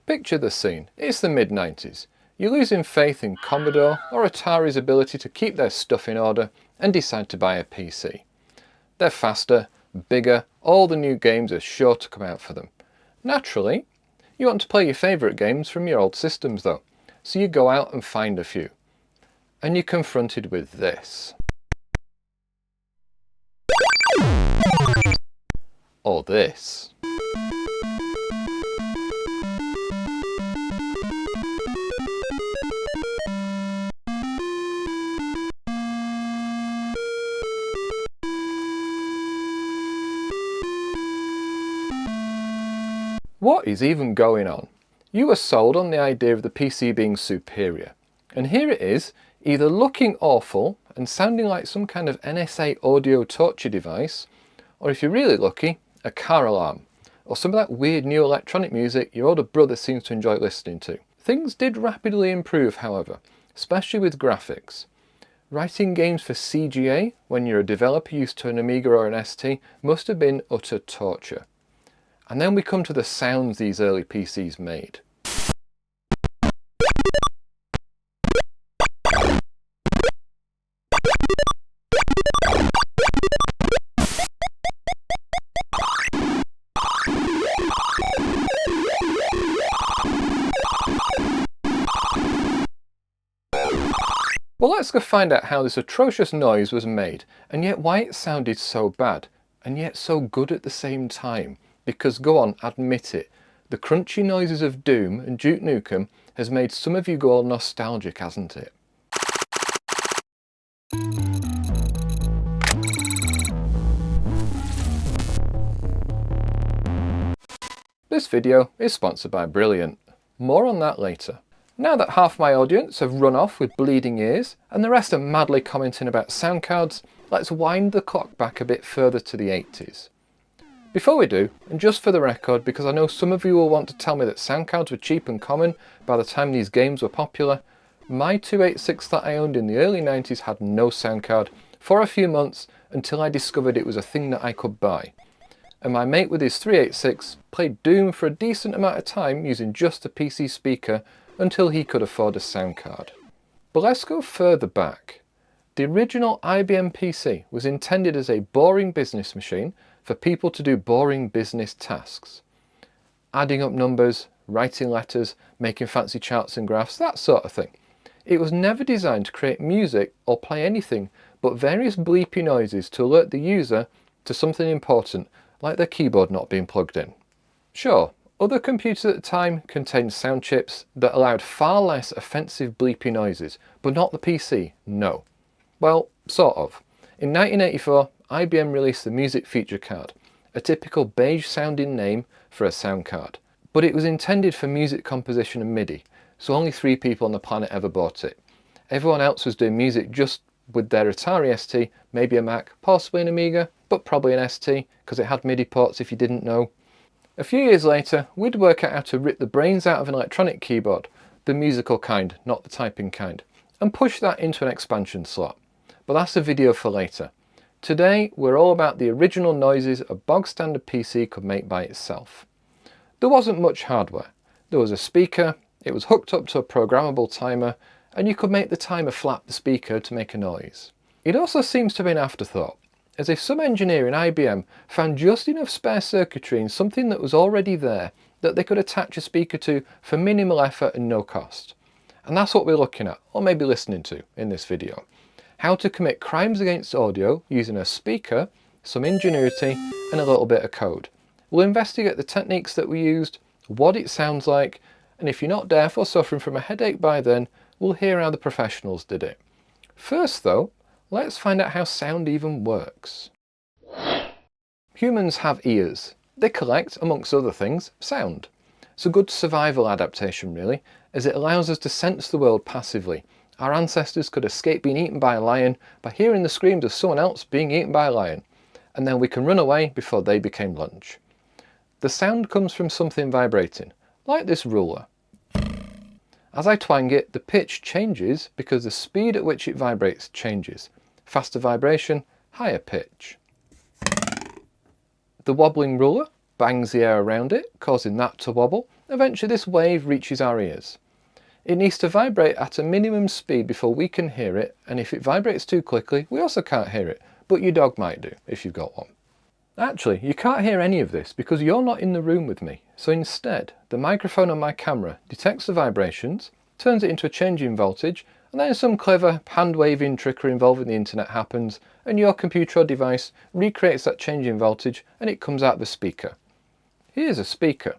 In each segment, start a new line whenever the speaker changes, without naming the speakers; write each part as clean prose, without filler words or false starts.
Picture the scene. It's the mid-90s. You're losing faith in Commodore or Atari's ability to keep their stuff in order and decide to buy a PC. They're faster, bigger, all the new games are sure to come out for them. Naturally, you want to play your favourite games from your old systems though, so you go out and find a few. And you're confronted with this. Or this. What is even going on? You were sold on the idea of the PC being superior, and here it is, either looking awful and sounding like some kind of NSA audio torture device, or if you're really lucky, a car alarm, or some of that weird new electronic music your older brother seems to enjoy listening to. Things did rapidly improve, however, especially with graphics. Writing games for CGA when you're a developer used to an Amiga or an ST must have been utter torture. And then we come to the sounds these early PCs made. Well, let's go find out how this atrocious noise was made, and yet why it sounded so bad, and yet so good at the same time. Because go on, admit it, the crunchy noises of Doom and Duke Nukem has made some of you go all nostalgic, hasn't it? This video is sponsored by Brilliant. More on that later. Now that half my audience have run off with bleeding ears and the rest are madly commenting about sound cards, let's wind the clock back a bit further to the 80s. Before we do, and just for the record, because I know some of you will want to tell me that sound cards were cheap and common by the time these games were popular, my 286 that I owned in the early 90s had no sound card for a few months until I discovered it was a thing that I could buy. And my mate with his 386 played Doom for a decent amount of time using just a PC speaker until he could afford a sound card. But let's go further back. The original IBM PC was intended as a boring business machine for people to do boring business tasks. Adding up numbers, writing letters, making fancy charts and graphs, that sort of thing. It was never designed to create music or play anything but various bleepy noises to alert the user to something important, like their keyboard not being plugged in. Sure, other computers at the time contained sound chips that allowed far less offensive bleepy noises, but not the PC, no. Well, sort of. In 1984, IBM released the Music Feature Card, a typical beige sounding name for a sound card. But it was intended for music composition and MIDI, so only 3 people on the planet ever bought it. Everyone else was doing music just with their Atari ST, maybe a Mac, possibly an Amiga, but probably an ST, because it had MIDI ports if you didn't know. A few years later, we'd work out how to rip the brains out of an electronic keyboard, the musical kind, not the typing kind, and push that into an expansion slot. But that's a video for later. Today, we're all about the original noises a bog standard PC could make by itself. There wasn't much hardware. There was a speaker, it was hooked up to a programmable timer, and you could make the timer flap the speaker to make a noise. It also seems to be an afterthought, as if some engineer in IBM found just enough spare circuitry in something that was already there that they could attach a speaker to for minimal effort and no cost. And that's what we're looking at, or maybe listening to, in this video. How to commit crimes against audio using a speaker, some ingenuity, and a little bit of code. We'll investigate the techniques that we used, what it sounds like, and if you're not deaf or suffering from a headache by then, we'll hear how the professionals did it. First though, let's find out how sound even works. Humans have ears. They collect, amongst other things, sound. It's a good survival adaptation really, as it allows us to sense the world passively. Our ancestors could escape being eaten by a lion by hearing the screams of someone else being eaten by a lion, and then we can run away before they became lunch. The sound comes from something vibrating, like this ruler. As I twang it, the pitch changes because the speed at which it vibrates changes. Faster vibration, higher pitch. The wobbling ruler bangs the air around it, causing that to wobble. Eventually this wave reaches our ears. It needs to vibrate at a minimum speed before we can hear it, and if it vibrates too quickly, we also can't hear it, but your dog might do, if you've got one. Actually, you can't hear any of this because you're not in the room with me, so instead, the microphone on my camera detects the vibrations, turns it into a change in voltage, and then some clever hand-waving trickery involving the internet happens, and your computer or device recreates that change in voltage, and it comes out the speaker. Here's a speaker.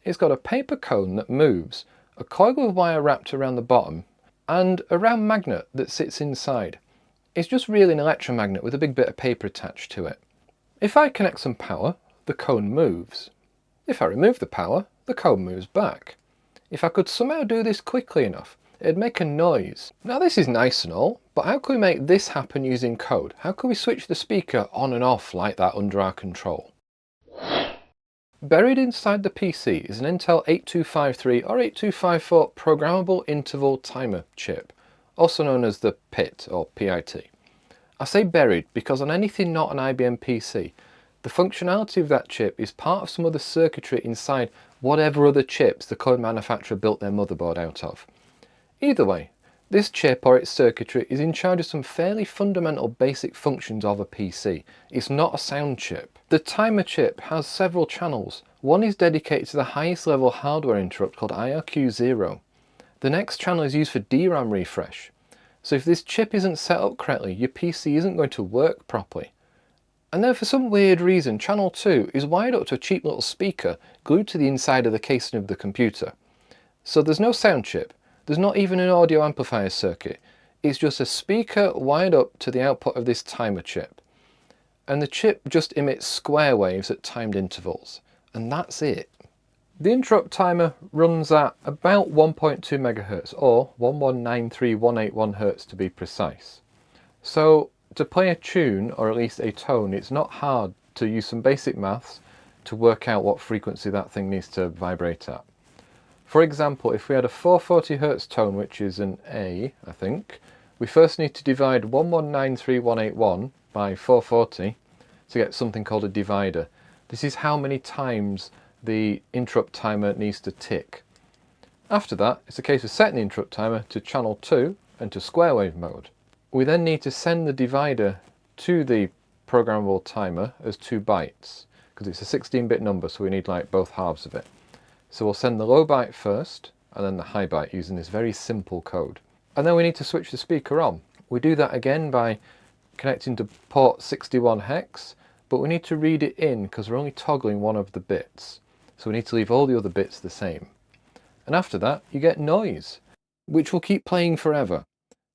It's got a paper cone that moves, a coil of wire wrapped around the bottom, and a round magnet that sits inside. It's just really an electromagnet with a big bit of paper attached to it. If I connect some power, the cone moves. If I remove the power, the cone moves back. If I could somehow do this quickly enough, it'd make a noise. Now this is nice and all, but how can we make this happen using code? How can we switch the speaker on and off like that under our control? Buried inside the PC is an Intel 8253 or 8254 programmable interval timer chip, also known as the PIT or PIT. I say buried because on anything not an IBM PC, the functionality of that chip is part of some other circuitry inside whatever other chips the code manufacturer built their motherboard out of. Either way, this chip or its circuitry is in charge of some fairly fundamental basic functions of a PC. It's not a sound chip. The timer chip has several channels. One is dedicated to the highest level hardware interrupt called IRQ0. The next channel is used for DRAM refresh. So if this chip isn't set up correctly, your PC isn't going to work properly. And then for some weird reason, channel 2 is wired up to a cheap little speaker glued to the inside of the casing of the computer. So there's no sound chip, there's not even an audio amplifier circuit, it's just a speaker wired up to the output of this timer chip. And the chip just emits square waves at timed intervals, and that's it. The interrupt timer runs at about 1.2 MHz or 1193181 Hz to be precise. So to play a tune or at least a tone, it's not hard to use some basic maths to work out what frequency that thing needs to vibrate at. For example, if we had a 440 Hz tone, which is an A, I think, we first need to divide 1193181 by 440 to get something called a divider. This is how many times the interrupt timer needs to tick. After that, it's a case of setting the interrupt timer to channel 2 and to square wave mode. We then need to send the divider to the programmable timer as 2 bytes, because it's a 16-bit number, so we need like both halves of it. So we'll send the low byte first, and then the high byte using this very simple code. And then we need to switch the speaker on. We do that again by connecting to port 61 hex, but we need to read it in because we're only toggling one of the bits. So we need to leave all the other bits the same. And after that, you get noise, which will keep playing forever.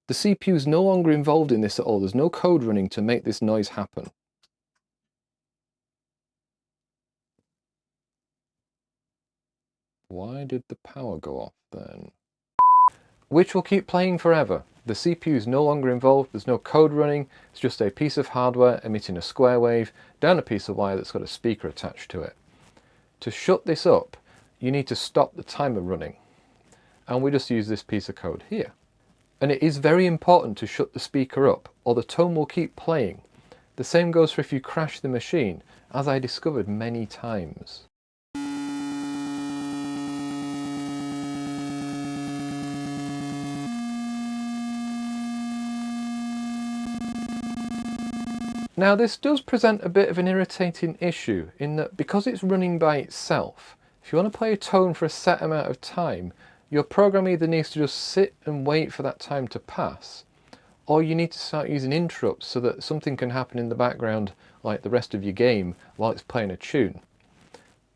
The CPU is no longer involved in this at all. There's no code running to make this noise happen. Why did the power go off then? Which will keep playing forever. The CPU is no longer involved, there's no code running, it's just a piece of hardware emitting a square wave down a piece of wire that's got a speaker attached to it. To shut this up, you need to stop the timer running. And we just use this piece of code here. And it is very important to shut the speaker up, or the tone will keep playing. The same goes for if you crash the machine, as I discovered many times. Now this does present a bit of an irritating issue in that because it's running by itself, if you want to play a tone for a set amount of time, your program either needs to just sit and wait for that time to pass, or you need to start using interrupts so that something can happen in the background like the rest of your game while it's playing a tune.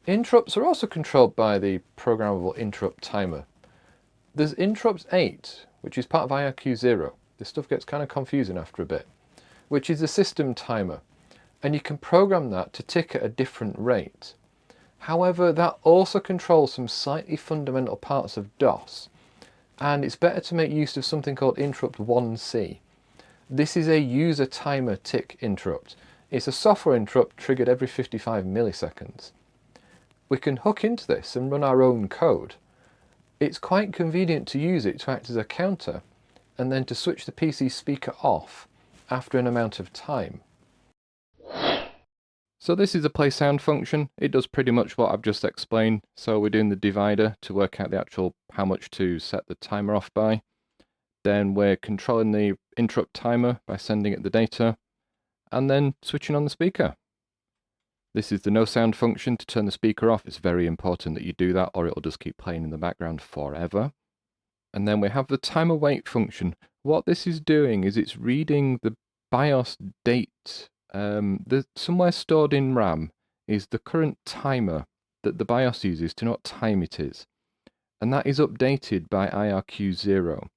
Interrupts are also controlled by the programmable interrupt timer. There's interrupt 8, which is part of IRQ0. This stuff gets kind of confusing after a bit, which is a system timer, and you can program that to tick at a different rate. However, that also controls some slightly fundamental parts of DOS, and it's better to make use of something called interrupt 1C. This is a user timer tick interrupt. It's a software interrupt triggered every 55 milliseconds. We can hook into this and run our own code. It's quite convenient to use it to act as a counter, and then to switch the PC speaker off after an amount of time. So this is a play sound function. It does pretty much what I've just explained. So we're doing the divider to work out the actual how much to set the timer off by. Then we're controlling the interrupt timer by sending it the data, and then switching on the speaker. This is the no sound function to turn the speaker off. It's very important that you do that or it'll just keep playing in the background forever. And then we have the timer wait function. What this is doing is it's reading the BIOS date. Somewhere stored in RAM is the current timer that the BIOS uses to know what time it is. And that is updated by IRQ0,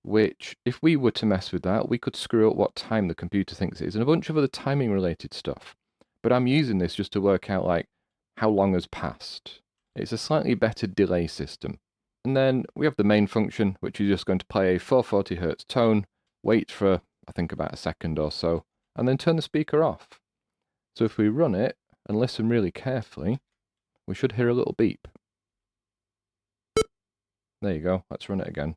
which, if we were to mess with that, we could screw up what time the computer thinks it is, and a bunch of other timing related stuff. But I'm using this just to work out, like, how long has passed. It's a slightly better delay system. And then we have the main function, which is just going to play a 440 Hz tone, wait for, I think, about a second or so, and then turn the speaker off. So if we run it and listen really carefully, we should hear a little beep. There you go, let's run it again.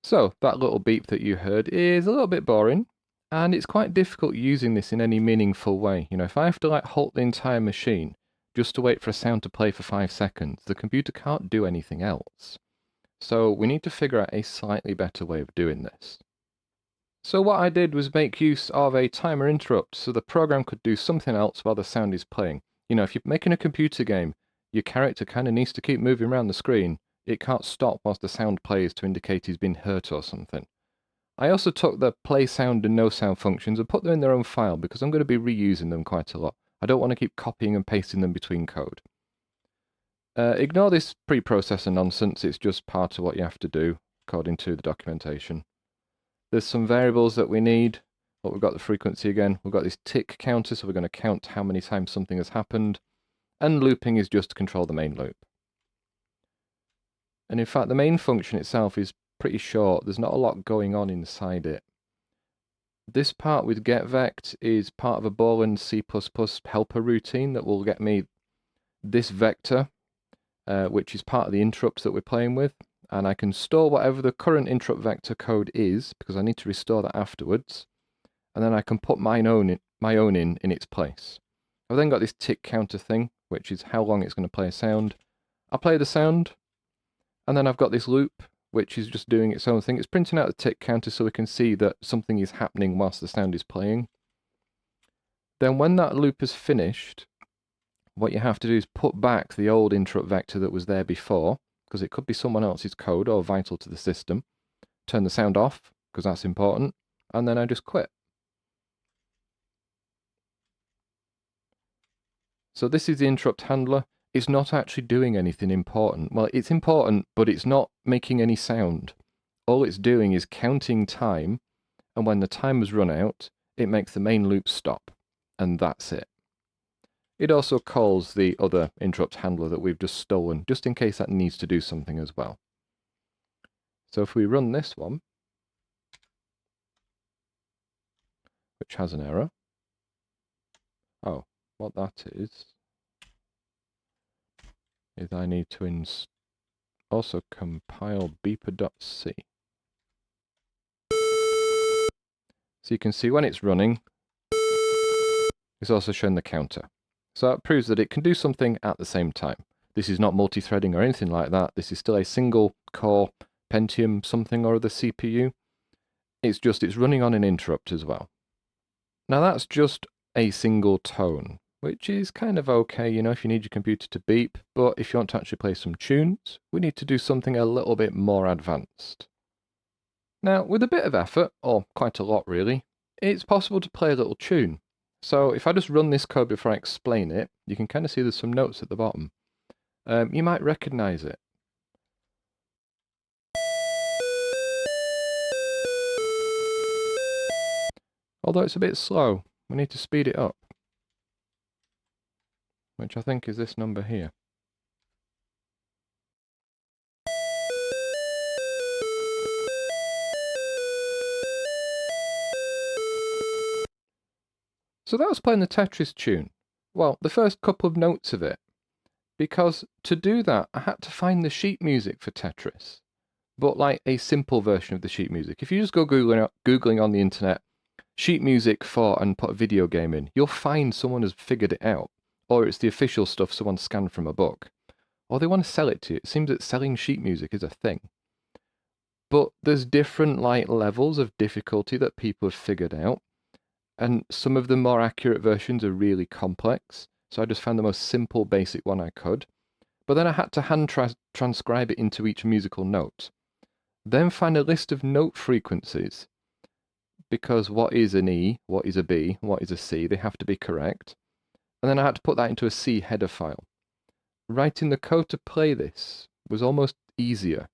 So that little beep that you heard is a little bit boring, and it's quite difficult using this in any meaningful way. You know, if I have to like halt the entire machine just to wait for a sound to play for 5 seconds, the computer can't do anything else. So we need to figure out a slightly better way of doing this. So what I did was make use of a timer interrupt so the program could do something else while the sound is playing. You know, if you're making a computer game, your character kind of needs to keep moving around the screen. It can't stop whilst the sound plays to indicate he's been hurt or something. I also took the play sound and no sound functions and put them in their own file because I'm going to be reusing them quite a lot. I don't want to keep copying and pasting them between code. Ignore this preprocessor nonsense, it's just part of what you have to do according to the documentation. There's some variables that we need, but we've got the frequency again. We've got this tick counter, so we're going to count how many times something has happened. And looping is just to control the main loop. And in fact, the main function itself is pretty short. There's not a lot going on inside it. This part with getVect is part of a Borland C++ helper routine that will get me this vector, which is part of the interrupt that we're playing with. And I can store whatever the current interrupt vector code is, because I need to restore that afterwards. And then I can put my own in its place. I've then got this tick counter thing, which is how long it's going to play a sound. I play the sound, and then I've got this loop, which is just doing its own thing. It's printing out the tick counter so we can see that something is happening whilst the sound is playing. Then when that loop is finished, what you have to do is put back the old interrupt vector that was there before, because it could be someone else's code or vital to the system. Turn the sound off, because that's important, and then I just quit. So this is the interrupt handler. It's not actually doing anything important. Well, it's important, but it's not making any sound. All it's doing is counting time, and when the time has run out, it makes the main loop stop, and that's it. It also calls the other interrupt handler that we've just stolen, just in case that needs to do something as well. So if we run this one, which has an error. Oh, what that is I need to also compile beeper.c. So you can see when it's running, it's also showing the counter. So that proves that it can do something at the same time. This is not multi-threading or anything like that. This is still a single core Pentium something or other CPU. It's running on an interrupt as well. Now that's just a single tone, which is kind of okay, you know, if you need your computer to beep, but if you want to actually play some tunes, we need to do something a little bit more advanced. Now, with a bit of effort, or quite a lot really, it's possible to play a little tune. So if I just run this code before I explain it, you can kind of see there's some notes at the bottom. You might recognize it. Although it's a bit slow, we need to speed it up. Which I think is this number here. So that was playing the Tetris tune. Well, the first couple of notes of it. Because to do that, I had to find the sheet music for Tetris. But like a simple version of the sheet music. If you just go Googling on the internet, sheet music for and put a video game in, you'll find someone has figured it out, or it's the official stuff someone scanned from a book, or they want to sell it to you. It seems that selling sheet music is a thing. But there's different levels of difficulty that people have figured out, and some of the more accurate versions are really complex, so I just found the most simple, basic one I could. But then I had to hand transcribe it into each musical note. Then find a list of note frequencies, because what is an E, what is a B, what is a C, they have to be correct. And then I had to put that into a C header file. Writing the code to play this was almost easier.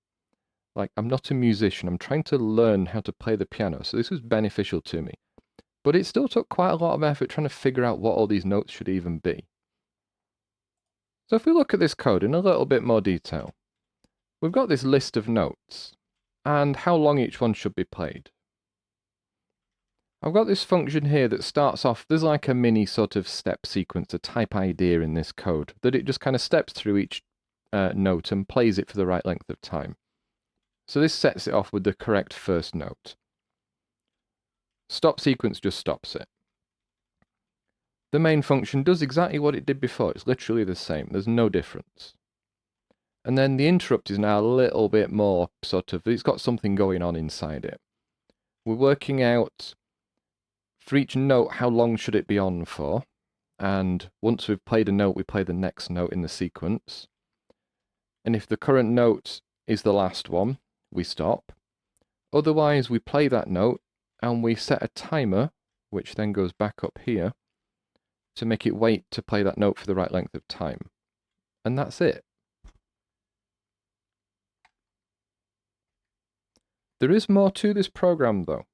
Like, I'm not a musician, I'm trying to learn how to play the piano, so this was beneficial to me. But it still took quite a lot of effort trying to figure out what all these notes should even be. So if we look at this code in a little bit more detail, we've got this list of notes, and how long each one should be played. I've got this function here that starts off, there's like a mini sort of step sequence, a type idea in this code, that it just kind of steps through each note and plays it for the right length of time. So this sets it off with the correct first note. Stop sequence just stops it. The main function does exactly what it did before, it's literally the same, there's no difference. And then the interrupt is now a little bit more sort of, it's got something going on inside it. We're working out, for each note, how long should it be on for, and once we've played a note, we play the next note in the sequence. And if the current note is the last one, we stop. Otherwise, we play that note, and we set a timer, which then goes back up here, to make it wait to play that note for the right length of time. And that's it. There is more to this program though.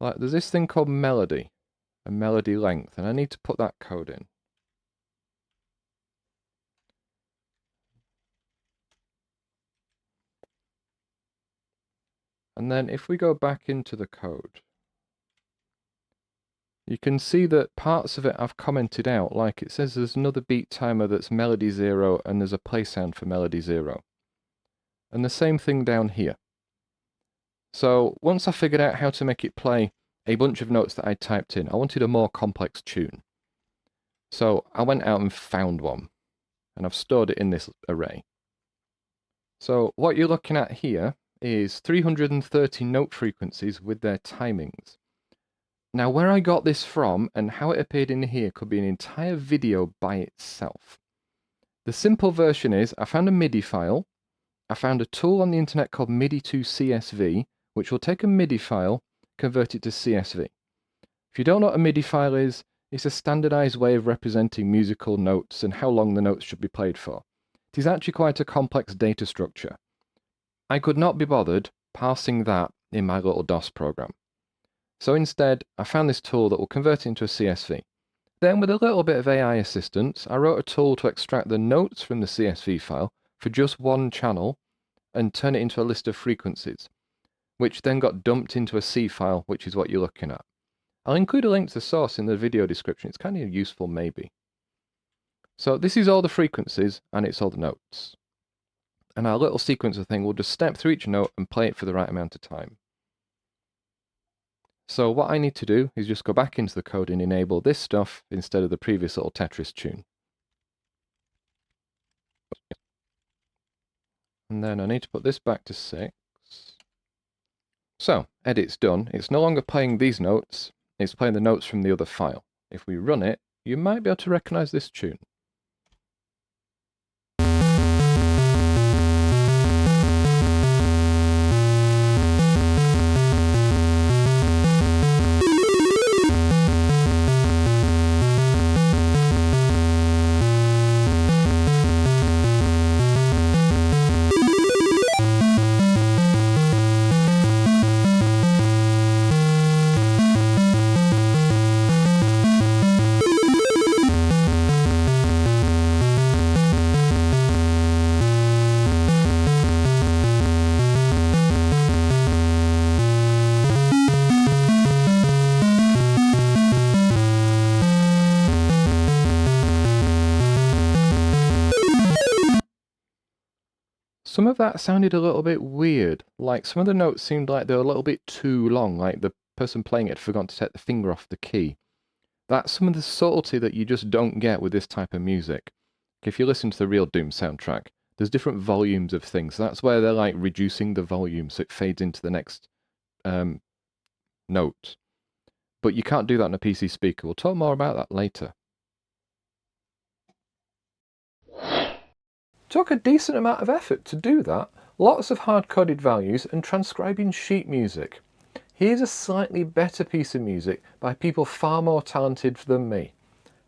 Like, there's this thing called melody, a melody length, and I need to put that code in. And then if we go back into the code, you can see that parts of it I've commented out, like it says there's another beat timer that's melody 0 and there's a play sound for melody 0. And the same thing down here. So once I figured out how to make it play a bunch of notes that I typed in, I wanted a more complex tune. So I went out and found one, and I've stored it in this array. So what you're looking at here is 330 note frequencies with their timings. Now, where I got this from and how it appeared in here could be an entire video by itself. The simple version is, I found a MIDI file, I found a tool on the internet called MIDI to CSV, which will take a MIDI file, convert it to CSV. If you don't know what a MIDI file is, it's a standardized way of representing musical notes and how long the notes should be played for. It is actually quite a complex data structure. I could not be bothered parsing that in my little DOS program. So instead, I found this tool that will convert it into a CSV. Then with a little bit of AI assistance, I wrote a tool to extract the notes from the CSV file for just one channel and turn it into a list of frequencies, which then got dumped into a C file, which is what you're looking at. I'll include a link to the source in the video description. It's kind of useful maybe. So this is all the frequencies and it's all the notes. And our little sequencer thing will just step through each note and play it for the right amount of time. So what I need to do is just go back into the code and enable this stuff instead of the previous little Tetris tune. And then I need to put this back to 6. So, edit's done. It's no longer playing these notes, it's playing the notes from the other file. If we run it, you might be able to recognize this tune. Some of that sounded a little bit weird, like some of the notes seemed like they were a little bit too long, like the person playing it had forgotten to take the finger off the key. That's some of the subtlety that you just don't get with this type of music. If you listen to the real Doom soundtrack, there's different volumes of things. That's where they're like reducing the volume so it fades into the next note. But you can't do that on a PC speaker. We'll talk more about that later. Took a decent amount of effort to do that. Lots of hard-coded values and transcribing sheet music. Here's a slightly better piece of music by people far more talented than me.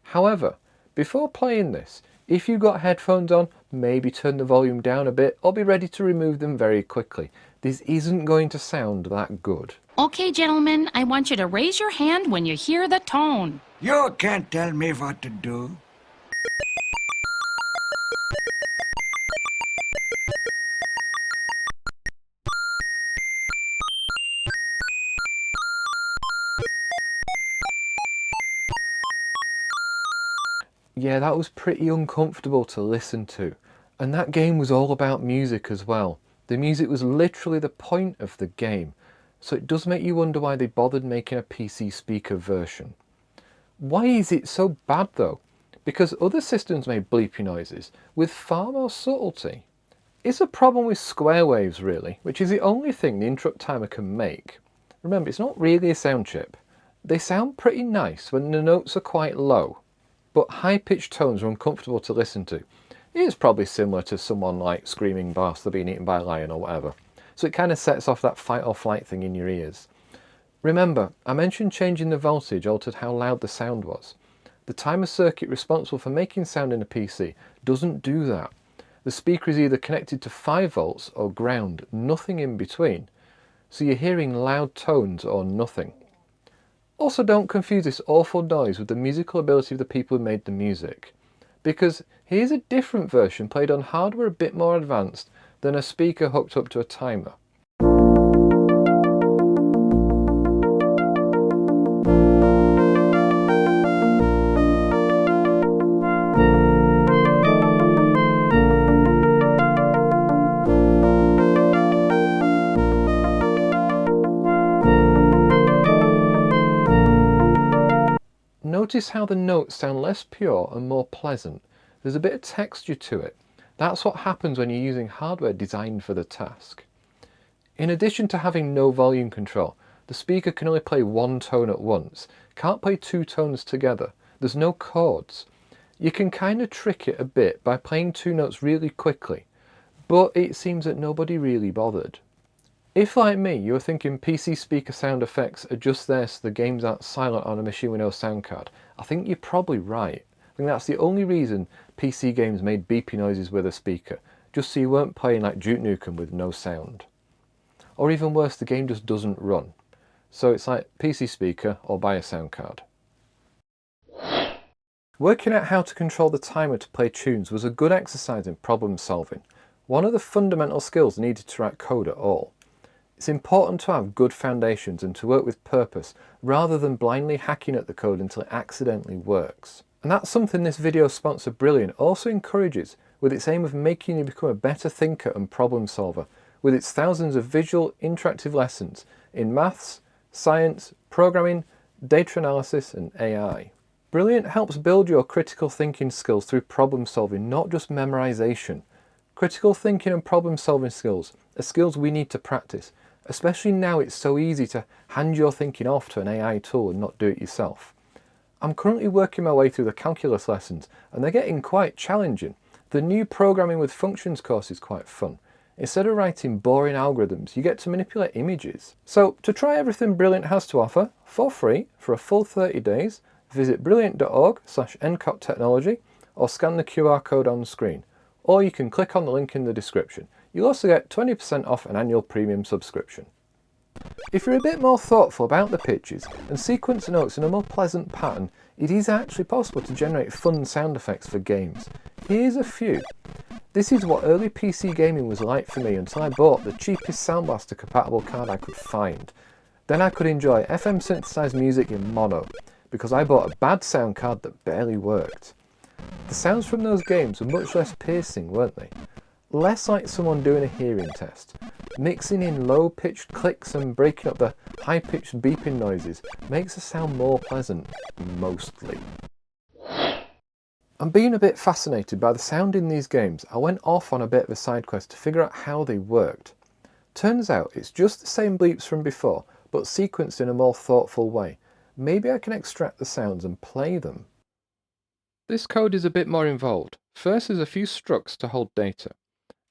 However, before playing this, if you've got headphones on, maybe turn the volume down a bit or be ready to remove them very quickly. This isn't going to sound that good.
Okay, gentlemen, I want you to raise your hand when you hear the tone.
You can't tell me what to do.
Yeah, that was pretty uncomfortable to listen to. And that game was all about music as well. The music was literally the point of the game. So it does make you wonder why they bothered making a PC speaker version. Why is it so bad though? Because other systems made bleepy noises with far more subtlety. It's a problem with square waves really, which is the only thing the interrupt timer can make. Remember, it's not really a sound chip. They sound pretty nice when the notes are quite low, but high-pitched tones are uncomfortable to listen to. It is probably similar to someone like screaming whilst they're being eaten by a lion or whatever. So it kind of sets off that fight or flight thing in your ears. Remember, I mentioned changing the voltage altered how loud the sound was. The timer circuit responsible for making sound in a PC doesn't do that. The speaker is either connected to 5 volts or ground, nothing in between. So you're hearing loud tones or nothing. Also, don't confuse this awful noise with the musical ability of the people who made the music. Because here's a different version played on hardware a bit more advanced than a speaker hooked up to a timer. Notice how the notes sound less pure and more pleasant. There's a bit of texture to it. That's what happens when you're using hardware designed for the task. In addition to having no volume control, the speaker can only play one tone at once. Can't play 2 tones together. There's no chords. You can kind of trick it a bit by playing 2 notes really quickly, but it seems that nobody really bothered. If, like me, you were thinking PC speaker sound effects are just there so the games aren't silent on a machine with no sound card, I think you're probably right. I think that's the only reason PC games made beepy noises with a speaker, just so you weren't playing like Duke Nukem with no sound. Or even worse, the game just doesn't run. So it's like PC speaker or buy a sound card. Working out how to control the timer to play tunes was a good exercise in problem solving, one of the fundamental skills needed to write code at all. It's important to have good foundations and to work with purpose rather than blindly hacking at the code until it accidentally works. And that's something this video sponsor Brilliant also encourages, with its aim of making you become a better thinker and problem solver, with its thousands of visual, interactive lessons in maths, science, programming, data analysis and AI. Brilliant helps build your critical thinking skills through problem solving, not just memorization. Critical thinking and problem solving skills are skills we need to practice, especially now it's so easy to hand your thinking off to an AI tool and not do it yourself. I'm currently working my way through the calculus lessons and they're getting quite challenging. The new programming with functions course is quite fun. Instead of writing boring algorithms, you get to manipulate images. So to try everything Brilliant has to offer for free for a full 30 days, visit brilliant.org/ncotechnology or scan the QR code on the screen. Or you can click on the link in the description. You'll also get 20% off an annual premium subscription. If you're a bit more thoughtful about the pitches and sequence notes in a more pleasant pattern, it is actually possible to generate fun sound effects for games. Here's a few. This is what early PC gaming was like for me until I bought the cheapest Sound Blaster compatible card I could find. Then I could enjoy FM synthesized music in mono, because I bought a bad sound card that barely worked. The sounds from those games were much less piercing, weren't they? Less like someone doing a hearing test. Mixing in low-pitched clicks and breaking up the high-pitched beeping noises makes the sound more pleasant, mostly. I'm being a bit fascinated by the sound in these games. I went off on a bit of a side quest to figure out how they worked. Turns out it's just the same bleeps from before, but sequenced in a more thoughtful way. Maybe I can extract the sounds and play them. This code is a bit more involved. First there's a few structs to hold data.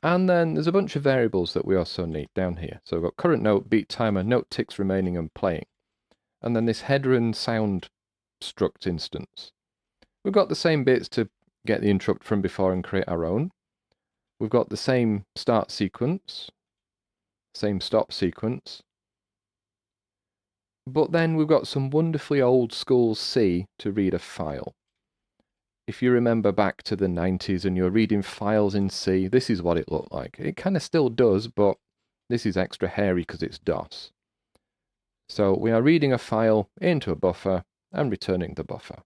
And then there's a bunch of variables that we also need down here. So we've got current note, beat timer, note ticks remaining and playing. And then this header and sound struct instance. We've got the same bits to get the interrupt from before and create our own. We've got the same start sequence, same stop sequence. But then we've got some wonderfully old school C to read a file. If you remember back to the 90s and you're reading files in C, this is what it looked like. It kind of still does, but this is extra hairy because it's DOS. So we are reading a file into a buffer and returning the buffer.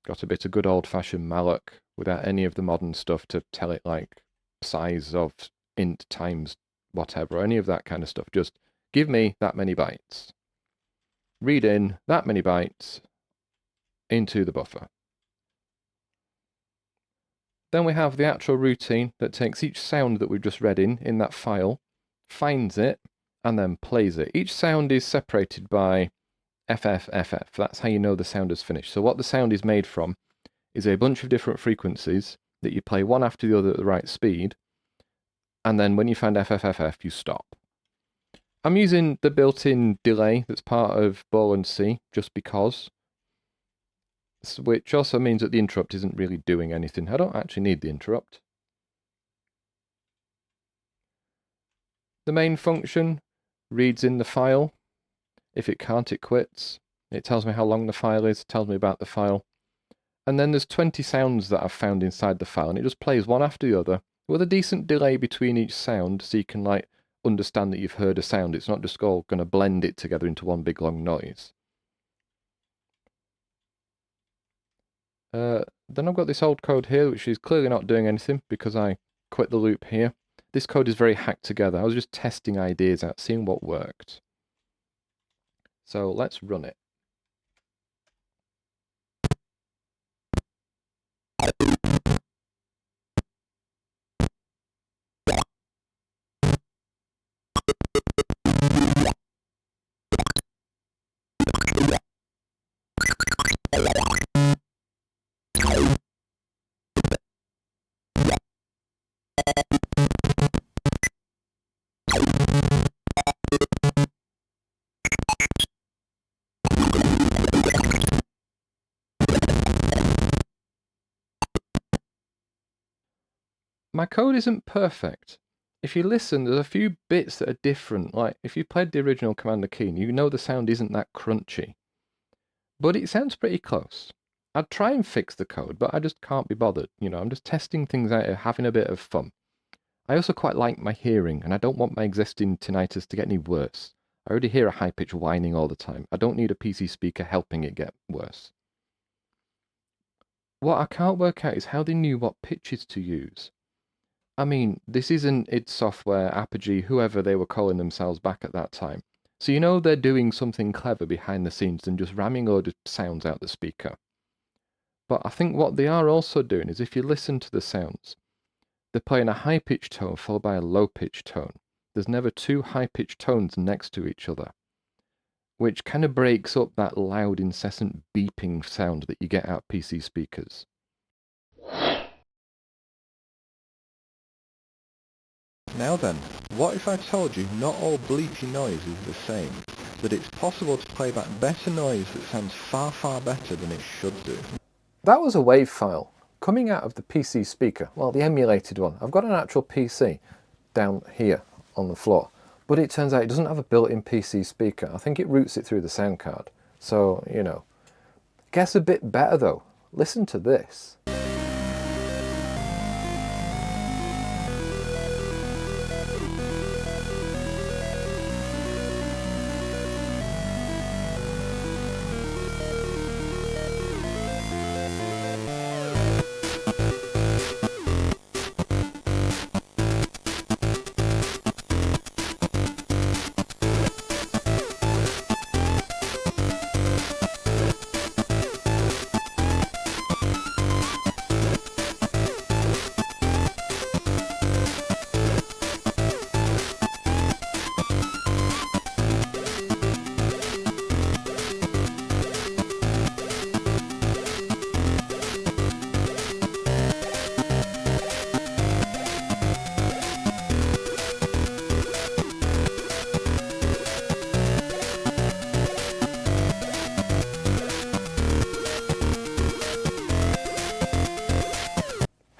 Got a bit of good old-fashioned malloc without any of the modern stuff to tell it like size of int times whatever, or any of that kind of stuff. Just give me that many bytes. Read in that many bytes into the buffer. Then we have the actual routine that takes each sound that we've just read in that file, finds it, and then plays it. Each sound is separated by FFFF. That's how you know the sound is finished. So what the sound is made from is a bunch of different frequencies that you play one after the other at the right speed, and then when you find FFFF, you stop. I'm using the built-in delay that's part of Borland C, just because, which also means that the interrupt isn't really doing anything. I don't actually need the interrupt. The main function reads in the file. If it can't, it quits. It tells me how long the file is, tells me about the file. And then there's 20 sounds that I've found inside the file, and it just plays one after the other with a decent delay between each sound, so you can like understand that you've heard a sound. It's not just all going to blend it together into one big long noise. Then I've got this old code here, which is clearly not doing anything because I quit the loop here. This code is very hacked together. I was just testing ideas out, seeing what worked. So let's run it. My code isn't perfect. If you listen, there's a few bits that are different. Like, if you played the original Commander Keen, you know the sound isn't that crunchy. But it sounds pretty close. I'd try and fix the code, but I just can't be bothered. You know, I'm just testing things out, having a bit of fun. I also quite like my hearing, and I don't want my existing tinnitus to get any worse. I already hear a high-pitched whining all the time. I don't need a PC speaker helping it get worse. What I can't work out is how they knew what pitches to use. I mean, this isn't id Software, Apogee, whoever they were calling themselves back at that time. So you know they're doing something clever behind the scenes than just ramming a load of sounds out the speaker. But I think what they are also doing is if you listen to the sounds, they're playing a high-pitched tone followed by a low-pitched tone. There's never two high-pitched tones next to each other, which kind of breaks up that loud, incessant beeping sound that you get out of PC speakers. Now then, what if I told you not all bleepy noise is the same? That it's possible to play back better noise that sounds far, far better than it should do? That was a WAV file coming out of the PC speaker, well, the emulated one. I've got an actual PC down here on the floor, but it turns out it doesn't have a built-in PC speaker. I think it routes it through the sound card. So, you know, it gets a bit better though. Listen to this.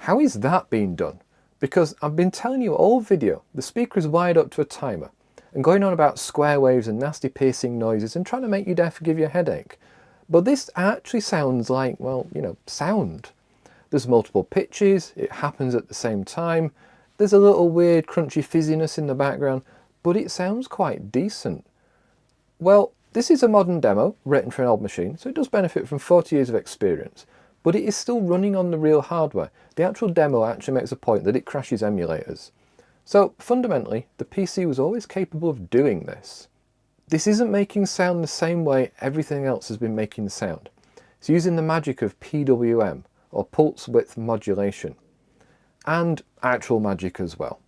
How is that being done? Because I've been telling you all video, the speaker is wired up to a timer and going on about square waves and nasty piercing noises and trying to make you deaf and give you a headache. But this actually sounds like, well, you know, sound. There's multiple pitches, it happens at the same time, there's a little weird crunchy fizziness in the background, but it sounds quite decent. Well, this is a modern demo written for an old machine, so it does benefit from 40 years of experience, but it is still running on the real hardware. The actual demo actually makes a point that it crashes emulators. So fundamentally, the PC was always capable of doing this. This isn't making sound the same way everything else has been making sound. It's using the magic of PWM, or pulse width modulation, and actual magic as well.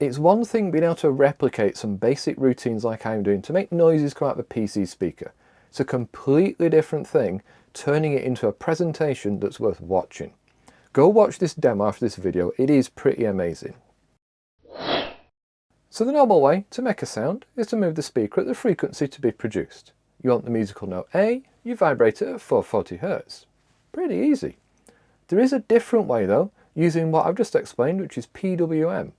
It's one thing being able to replicate some basic routines like I'm doing to make noises come out of a PC speaker. It's a completely different thing turning it into a presentation that's worth watching. Go watch this demo after this video, it is pretty amazing. So the normal way to make a sound is to move the speaker at the frequency to be produced. You want the musical note A, you vibrate it at 440 Hz. Pretty easy. There is a different way though, using what I've just explained, which is PWM.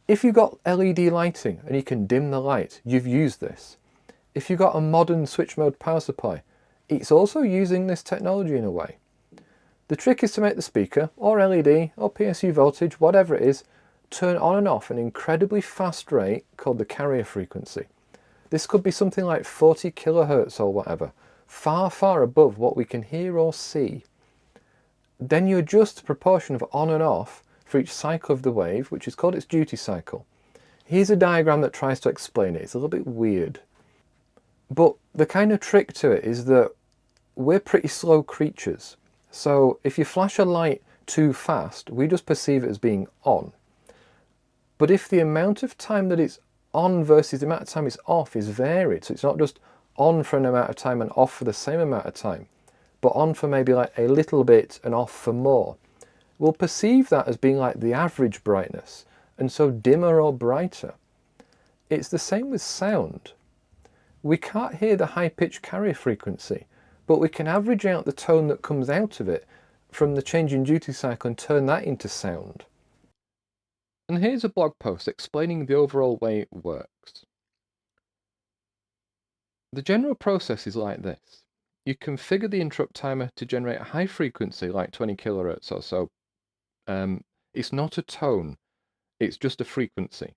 If you've got LED lighting and you can dim the light, you've used this. If you've got a modern switch mode power supply, it's also using this technology in a way. The trick is to make the speaker, or LED, or PSU voltage, whatever it is, turn on and off an incredibly fast rate called the carrier frequency. This could be something like 40 kHz or whatever, far, far above what we can hear or see. Then you adjust the proportion of on and off for each cycle of the wave, which is called its duty cycle. Here's a diagram that tries to explain it. It's a little bit weird. But the kind of trick to it is that we're pretty slow creatures. So if you flash a light too fast, we just perceive it as being on. But if the amount of time that it's on versus the amount of time it's off is varied, so it's not just on for an amount of time and off for the same amount of time, but on for maybe like a little bit and off for more, we'll perceive that as being like the average brightness, and so dimmer or brighter. It's the same with sound. We can't hear the high-pitched carrier frequency, but we can average out the tone that comes out of it from the change in duty cycle and turn that into sound. And here's a blog post explaining the overall way it works. The general process is like this. You configure the interrupt timer to generate a high frequency, like 20 kHz or so. It's not a tone, it's just a frequency.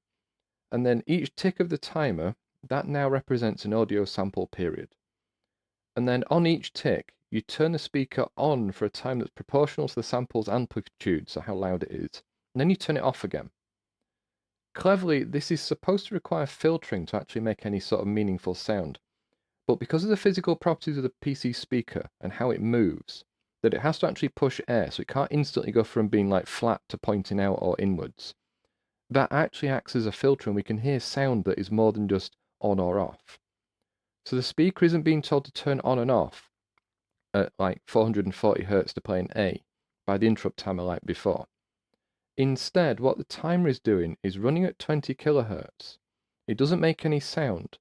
And then each tick of the timer, that now represents an audio sample period. And then on each tick, you turn the speaker on for a time that's proportional to the sample's amplitude, so how loud it is. And then you turn it off again. Cleverly, this is supposed to require filtering to actually make any sort of meaningful sound. But because of the physical properties of the PC speaker and how it moves, that it has to actually push air, so it can't instantly go from being like flat to pointing out or inwards. That actually acts as a filter and we can hear sound that is more than just on or off. So the speaker isn't being told to turn on and off at like 440 Hz to play an A by the interrupt timer like before. Instead, what the timer is doing is running at 20 kHz. It doesn't make any sound,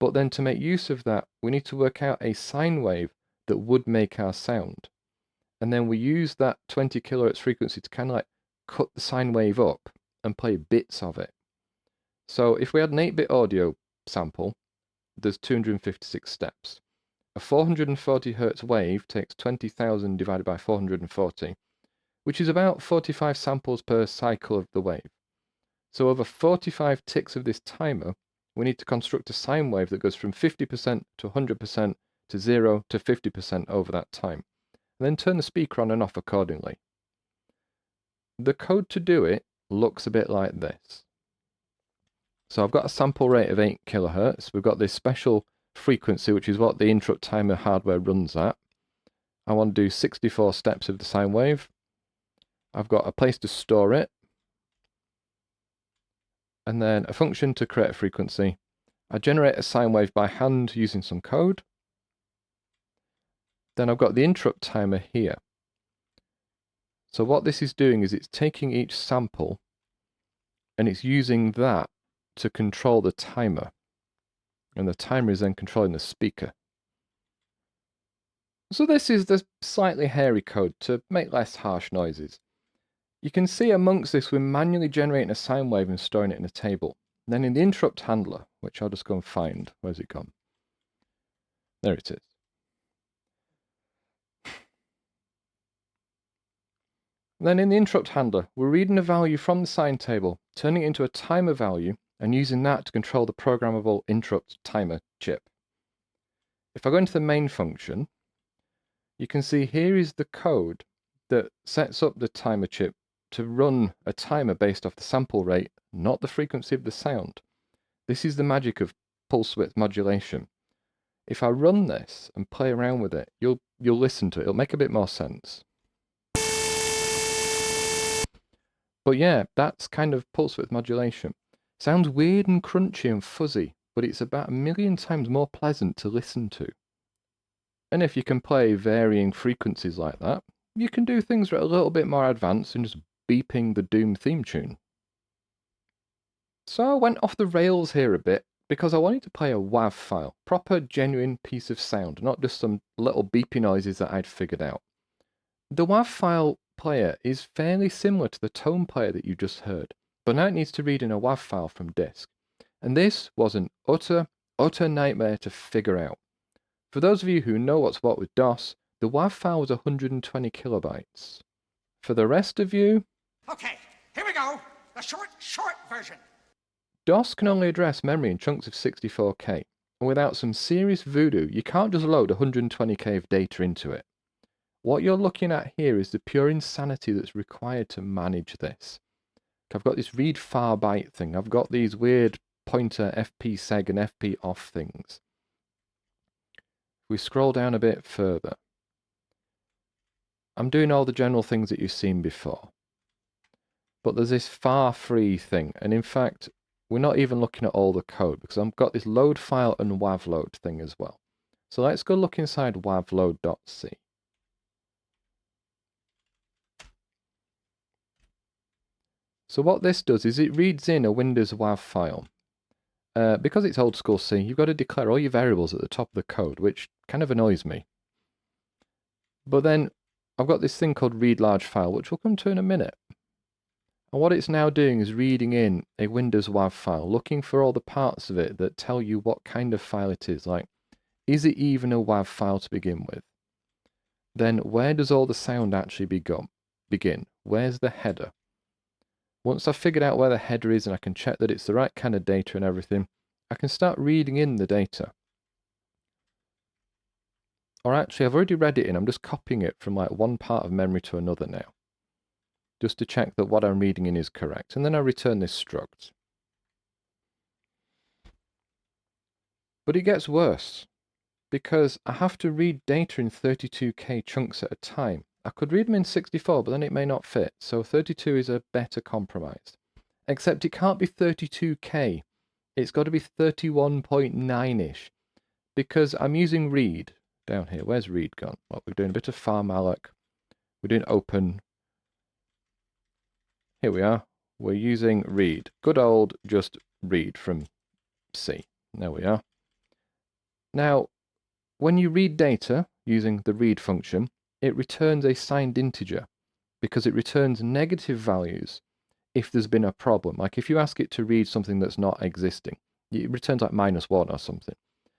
but then to make use of that, we need to work out a sine wave that would make our sound. And then we use that 20 kHz frequency to kind of like cut the sine wave up and play bits of it. So if we had an 8-bit audio sample, there's 256 steps. A 440 Hz wave takes 20,000 divided by 440, which is about 45 samples per cycle of the wave. So over 45 ticks of this timer, we need to construct a sine wave that goes from 50% to 100% to 0 to 50% over that time, and then turn the speaker on and off accordingly. The code to do it looks a bit like this. So I've got a sample rate of 8 kHz. We've got this special frequency, which is what the interrupt timer hardware runs at. I want to do 64 steps of the sine wave. I've got a place to store it, and then a function to create a frequency. I generate a sine wave by hand using some code. Then I've got the interrupt timer here. So what this is doing is it's taking each sample and it's using that to control the timer. And the timer is then controlling the speaker. So this is the slightly hairy code to make less harsh noises. You can see amongst this we're manually generating a sine wave and storing it in a table. Then in the interrupt handler, which I'll just go and find, where's it gone? There it is. Then in the interrupt handler, we're reading a value from the sine table, turning it into a timer value, and using that to control the programmable interrupt timer chip. If I go into the main function, you can see here is the code that sets up the timer chip to run a timer based off the sample rate, not the frequency of the sound. This is the magic of pulse width modulation. If I run this and play around with it, you'll listen to it. It'll make a bit more sense. But yeah, that's kind of pulse width modulation. Sounds weird and crunchy and fuzzy, but it's about 1,000,000 times more pleasant to listen to. And if you can play varying frequencies like that, you can do things that are a little bit more advanced than just beeping the Doom theme tune. So I went off the rails here a bit because I wanted to play a WAV file, proper genuine piece of sound, not just some little beepy noises that I'd figured out. The WAV file player is fairly similar to the tone player that you just heard, but now it needs to read in a WAV file from disk. And this was an utter nightmare to figure out. For those of you who know what's what with DOS, the WAV file was 120 kilobytes. For the rest of you...
Okay, here we go. The short version.
DOS can only address memory in chunks of 64K, and without some serious voodoo, you can't just load 120K of data into it. What you're looking at here is the pure insanity that's required to manage this. I've got this read far byte thing, I've got these weird pointer FP seg and FP off things. If we scroll down a bit further, I'm doing all the general things that you've seen before. But there's this far free thing, and in fact, we're not even looking at all the code because I've got this load file and wav load thing as well. So let's go look inside wavload.c. So what this does is it reads in a Windows WAV file. Because it's old school C, you've got to declare all your variables at the top of the code, which kind of annoys me. But then I've got this thing called read large file, which we'll come to in a minute. And what it's now doing is reading in a Windows WAV file, looking for all the parts of it that tell you what kind of file it is. Like, is it even a WAV file to begin with? Then where does all the sound actually begin? Where's the header? Once I've figured out where the header is and I can check that it's the right kind of data and everything, I can start reading in the data. Or actually, I've already read it in, I'm just copying it from like one part of memory to another now, just to check that what I'm reading in is correct, and then I return this struct. But it gets worse, because I have to read data in 32K chunks at a time. I could read them in 64, but then it may not fit, so 32 is a better compromise. Except it can't be 32K, it's got to be 31.9-ish, because I'm using read down here. Where's read gone? Well, we're doing a bit of farmalloc, we're doing open. Here we are, we're using read. Good old just read from C. There we are. Now, when you read data using the read function, it returns a signed integer because it returns negative values if there's been a problem. Like if you ask it to read something that's not existing, it returns like -1 or something.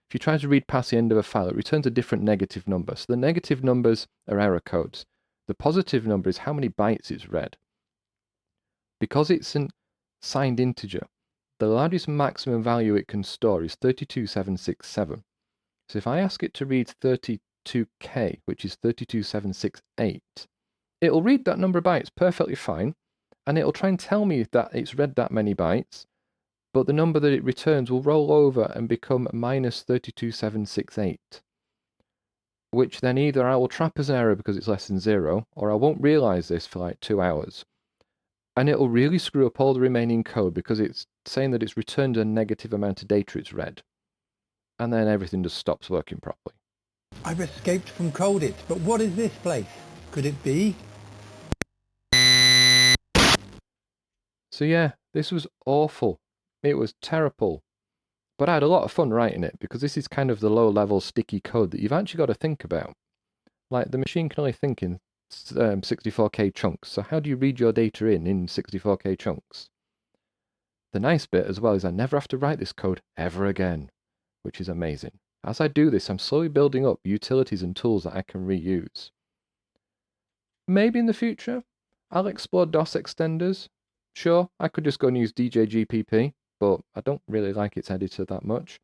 If you try to read past the end of a file, it returns a different negative number. So the negative numbers are error codes. The positive number is how many bytes it's read. Because it's a signed integer, the largest maximum value it can store is 32,767. So if I ask it to read 32K, which is 32,768, it'll read that number of bytes perfectly fine, and it'll try and tell me that it's read that many bytes, but the number that it returns will roll over and become -32,768, which then either I will trap as an error because it's less than 0, or I won't realize this for like 2 hours. And it'll really screw up all the remaining code because it's saying that it's returned a negative amount of data it's read. And then everything just stops working properly.
I've escaped from Colditz, but what is this place? Could it be?
So yeah, this was awful. It was terrible. But I had a lot of fun writing it because this is kind of the low-level sticky code that you've actually got to think about. Like, the machine can only think in 64K chunks, so how do you read your data in 64K chunks? The nice bit as well is I never have to write this code ever again, which is amazing. As I do this, I'm slowly building up utilities and tools that I can reuse. Maybe in the future, I'll explore DOS extenders. Sure, I could just go and use DJGPP, but I don't really like its editor that much.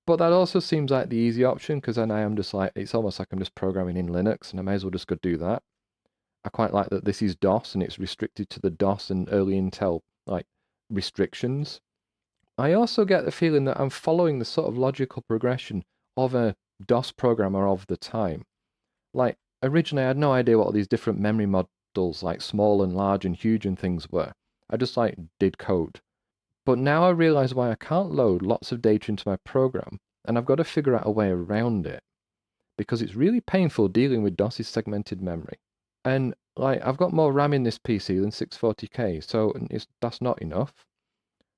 But that also seems like the easy option, because then I am just like, it's almost like I'm just programming in Linux, and I may as well just go do that. I quite like that this is DOS, and it's restricted to the DOS and early Intel, like, restrictions. I also get the feeling that I'm following the sort of logical progression of a DOS programmer of the time. Like, originally I had no idea what all these different memory models, like small and large and huge and things were. I just, like, did code. But now I realise why I can't load lots of data into my program, and I've got to figure out a way around it. Because it's really painful dealing with DOS's segmented memory. And, like, I've got more RAM in this PC than 640k, so that's not enough.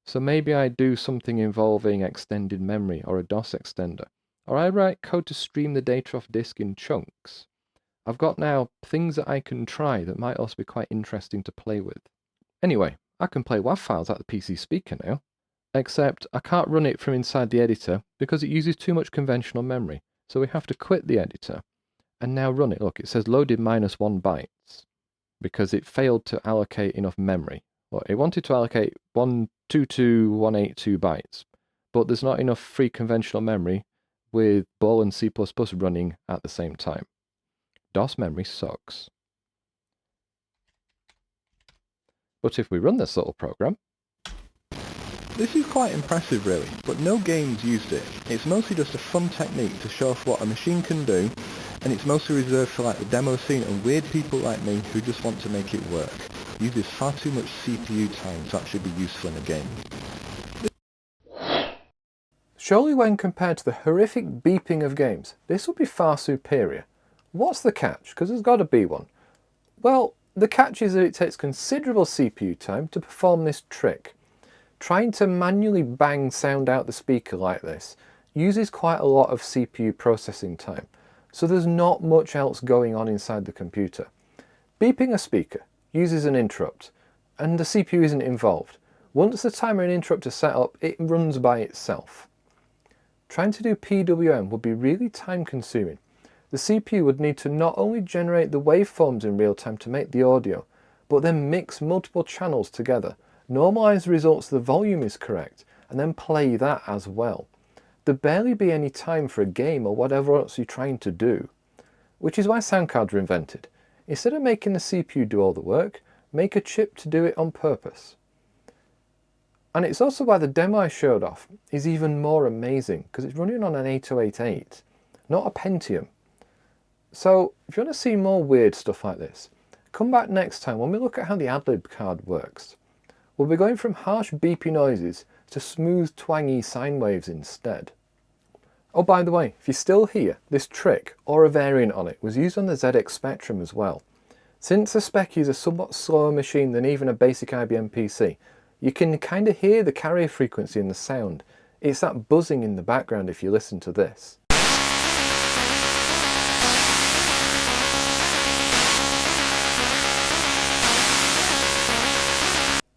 So maybe I do something involving extended memory or a DOS extender. Or I write code to stream the data off disk in chunks. I've got now things that I can try that might also be quite interesting to play with. Anyway, I can play WAV files out the PC speaker now. Except I can't run it from inside the editor because it uses too much conventional memory. So we have to quit the editor and now run it. Look, it says loaded -1 bytes because it failed to allocate enough memory. Well, it wanted to allocate 122.182 bytes, but there's not enough free conventional memory with Borland C++ running at the same time. DOS memory sucks. But if we run this little program...
This is quite impressive really, but no games used it. It's mostly just a fun technique to show off what a machine can do, and it's mostly reserved for like the demo scene and weird people like me who just want to make it work. It uses far too much CPU time to actually be useful in a game.
Surely when compared to the horrific beeping of games, this would be far superior. What's the catch? Because there's got to be one. Well, the catch is that it takes considerable CPU time to perform this trick. Trying to manually bang sound out the speaker like this uses quite a lot of CPU processing time, so there's not much else going on inside the computer. Beeping a speaker uses an interrupt, and the CPU isn't involved. Once the timer and interrupt are set up, it runs by itself. Trying to do PWM would be really time consuming. The CPU would need to not only generate the waveforms in real time to make the audio, but then mix multiple channels together, normalize the results so the volume is correct, and then play that as well. There'd barely be any time for a game or whatever else you're trying to do. Which is why sound cards were invented. Instead of making the CPU do all the work, make a chip to do it on purpose. And it's also why the demo I showed off is even more amazing, because it's running on an 8088, not a Pentium. So if you want to see more weird stuff like this, come back next time when we look at how the AdLib card works. We'll be going from harsh beepy noises to smooth twangy sine waves instead. Oh, by the way, if you're still here, this trick, or a variant on it, was used on the ZX Spectrum as well. Since the Speccy is a somewhat slower machine than even a basic IBM PC, you can kind of hear the carrier frequency in the sound. It's that buzzing in the background if you listen to this.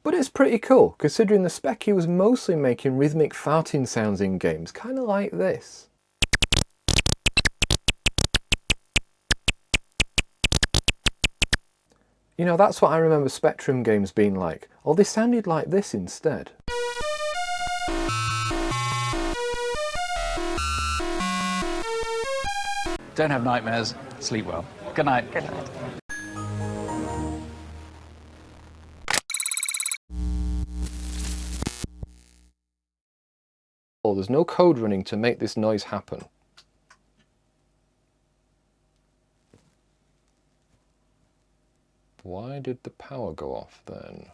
But it's pretty cool, considering the Speccy was mostly making rhythmic farting sounds in games, kind of like this. You know, that's what I remember Spectrum games being like, or they sounded like this instead.
Don't have nightmares, sleep well. Good night. Good night.
Oh, there's no code running to make this noise happen. Why did the power go off then?